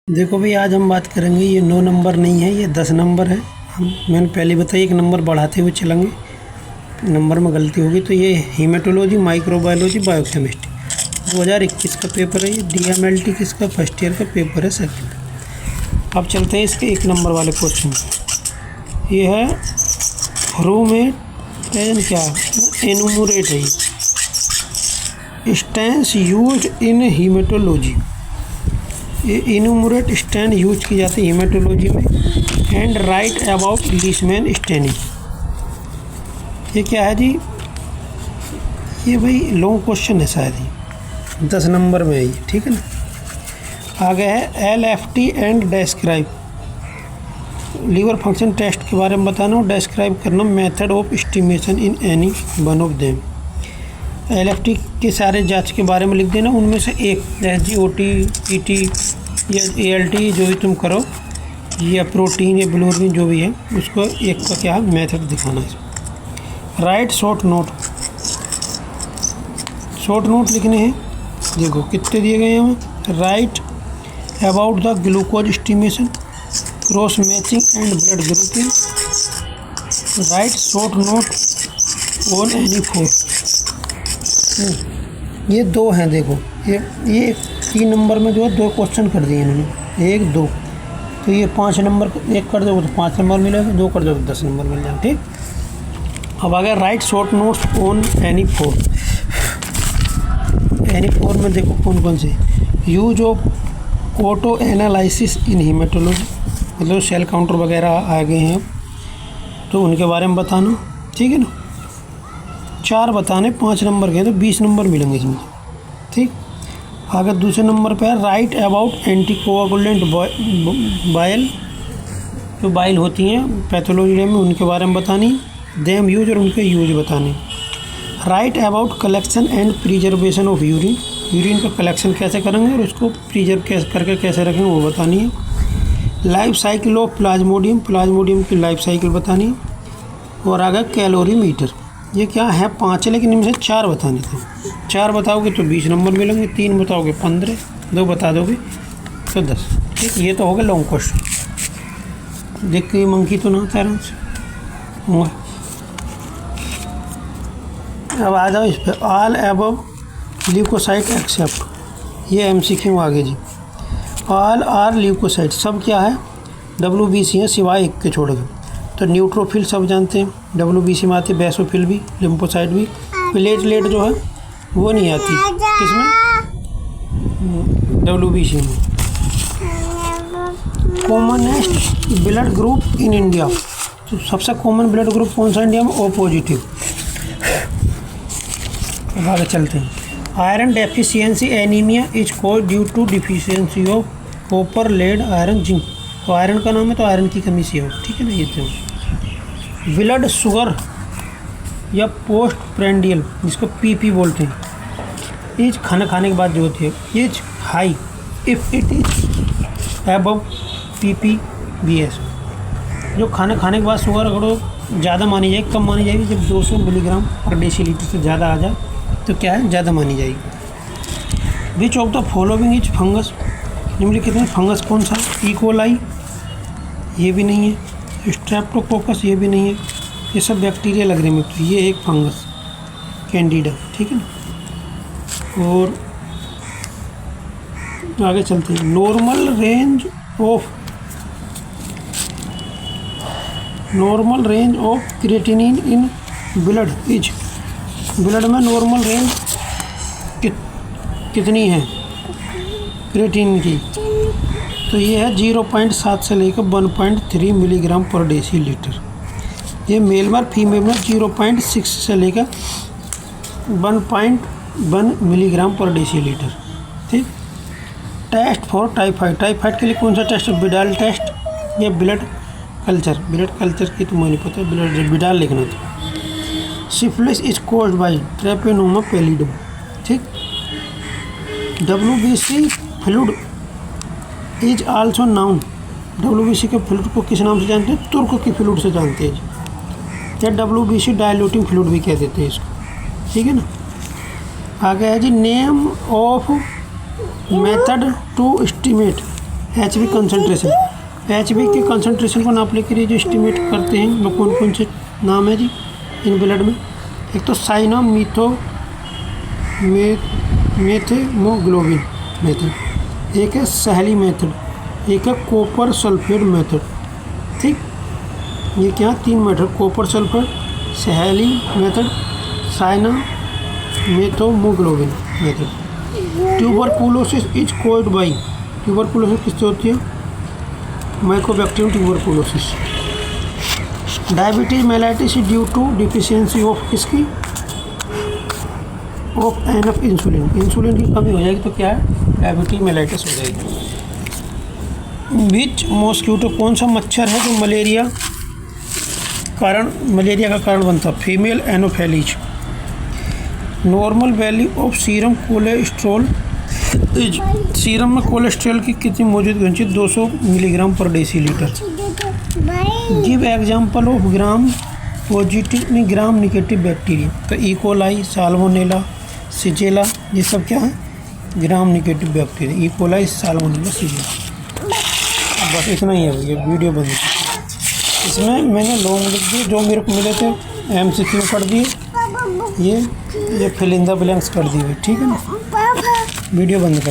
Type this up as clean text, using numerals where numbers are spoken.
देखो भाई, आज हम बात करेंगे, ये 9 नंबर नहीं है, ये 10 नंबर है। मैंने पहले बताया 1 नंबर बढ़ाते हुए चलेंगे, नंबर में गलती होगी। तो ये हीमेटोलॉजी, माइक्रोबायोलॉजी, बायोकेमिस्ट्री 2021 का पेपर है। ये DMLT किसका फर्स्ट ईयर का पेपर है, सेकंड। अब चलते हैं इसके 1 नंबर वाले क्वेश्चन। ये है ह्यूमेटन, क्या एनुमरेट है, स्टैंस यूज इन हीमेटोलॉजी। ये इनुमरेट स्टैंड यूज की जाती है हीमेटोलॉजी में। And right about Leishman staining. ये क्या है जी? ये भाई लॉन्ग क्वेश्चन है, शायद ही 10 नंबर में है ये, ठीक है ना। आगे है LFT and describe. Liver function test के बारे में बताना और डिस्क्राइब करना method of estimation in any one of them. LFT के सारे जांच के बारे में लिख देना, उनमें से एक SGOT, PT या ALT जो भी तुम करो, या प्रोटीन या बिलिरुबिन जो भी है, उसको एक का क्या मेथड दिखाना है। Right short note. Short note लिखने हैं, देखो कितने दिए गए हैं हमें। Right about the glucose estimation, cross matching and blood grouping. Right short note on any 4। ये 2 हैं, देखो ये 3 नंबर में जो है 2 क्वेश्चन कर दिए इन्होंने, 1 2। तो ये 5 नंबर, 1 कर दोगे तो 5 नंबर मिलेगा, 2 कर दोगे तो 10 नंबर मिल जाएगा, ठीक। अब आगे right short notes on any 4। Any 4 में देखो कौन कौन से। Use of auto analysis in haematology, मतलब सेल काउंटर वगैरह आ गए हैं तो उनके बारे में बताना, ठीक है ना। 4 बताने, 5 नंबर के तो 20 नंबर मिलेंगे इसमें, ठीक। आगे दूसरे नंबर पे है राइट अबाउट एंटीकोआगुलेंट बाइल। जो बाइल होती हैं पैथोलॉजी में, उनके बारे में बतानी। देम यूज, और उनके यूज बताने। Right about collection and preservation of urine. Urine का कलेक्शन कैसे करेंगे और उसको प्रिजर्व करके कैसे रखेंगे वो बतानी है। Life cycle of Plasmodium, Plasmodium की लाइफ साइकिल बतानी है। और आगे कैलोरी मीटर। ये क्या है, 5 है, लेकिन इनमें से 4 बताने थे। 4 बताओगे तो 20 नंबर मिलेंगे, 3 बताओगे 15, 2 बता दोगे तो 10, ठीक। ये तो हो गया लॉन्ग क्वेश्चन। देख के मंकी तो ना होता आराम से। अब आ जाओ इस पर। ऑल अबव ल्यूकोसाइट एक्सेप्ट, ये MCQ आगे जी। ऑल आर ल्यूकोसाइट, सब क्या है WBC है सिवाय एक के छोड़ के। तो न्यूट्रोफिल सब जानते हैं, WBC में आती है, बेसोफिल भी, लिम्फोसाइट भी। प्लेटलेट जो है वो नहीं आती किसमें, WBC में। Commonest blood group in India, तो सबसे कॉमन ब्लड ग्रुप कौन सा इंडिया में, O पॉजिटिव। अब आगे चलते हैं। Iron deficiency anaemia is called due to deficiency of copper, lead, iron, zinc. तो आयरन का नाम है, तो आयरन की कमी से हो, ठीक है ना। ये तो ब्लड शुगर या पोस्ट प्रेंडियल, जिसको PP बोलते हैं, एज खाना खाने के बाद जो होती है, as high if it is above PPBS। जो खाना खाने के बाद शुगर अगर ज़्यादा मानी जाएगी, कम मानी जाएगी जब 200 मिलीग्राम पर डेसीलीटर से ज़्यादा आ जाए तो क्या है, ज़्यादा मानी जाएगी। Which of the following is fungus, निम्नलिखित में फंगस कौन सा। इकोलाई, ये भी नहीं है। स्ट्रेप्टोकोकस, ये भी नहीं है। ये सब बैक्टीरिया लग रहे हैं, तो ये एक फंगस कैंडिडा, ठीक है ना। और आगे चलते हैं। Normal range of creatinine in blood is, blood में नॉर्मल रेंज कितनी है क्रिएटिनिन की, तो ये है 0.7 से लेकर 1.3 मिलीग्राम पर डेसीलीटर। ये मेल में, फीमेल में 0.6 से लेकर 1.1 मिलीग्राम पर डेसीलीटर, ठीक। टेस्ट फॉर टाइफाइड, टाइफाइड के लिए कौन सा टेस्ट है, विडाल टेस्ट या ब्लड कल्चर। ब्लड कल्चर की तो मुझे नहीं पता, ब्लड विडाल लिखना था। Syphilis is caused by treponema pallidum, ठीक। WBC fluid is also known, WBC के फ्लूइड को किस नाम से जानते हैं, तुर्क की फ्लूइड से जानते हैं, या WBC डायल्यूटिंग फ्लूइड भी कह देते हैं इसको, ठीक है ना। आगे है जी name of method to estimate HB concentration, HB के कंसनट्रेशन को नापने के लिए जो एस्टिमेट करते हैं वो कौन कौन से नाम है जी इन ब्लड में? एक तो साइनो मेथेमोग्लोबिन मेथड, एक है सहेली मेथड, एक है कॉपर सल्फेट मेथड। ठीक, ये क्या 3 method, copper sulphate, Sahli method, cyanmethaemoglobin method. Tuberculosis is caused by, tuberculosis किससे होती है? Mycobacterium tuberculosis. Diabetes mellitus due to deficiency of किसकी? ऑफ एनफ इंसुलिन, इंसुलिन की कमी हो जाएगी तो क्या है? डायबिटीज मेलाइटिस हो जाएगी। बीच मॉस्क्यूटो, कौन सा मच्छर है जो मलेरिया का कारण बनता है? Female anopheles. Normal value of serum cholesterol, serum में कोलेस्ट्रॉल की कितनी मौजूदगी होनी चाहिए? 200 milligram per decilitre. Give example of gram positive में ग्राम निगेटिव बैक्टीरिया, तो इकोलाई, साल्मोनेला, सिजेला, ये सब क्या है? Gram negative bacteria, E coli, salmonella, shigella. बस इतना ही है, ये वीडियो बंद। इसमें मैंने लॉन्ग लिख दिए जो मेरे को मिले थे, MCQ कर दिए, ये फिल इन द ब्लैंक्स कर दिए। ठीक है ना, वीडियो बंद कर।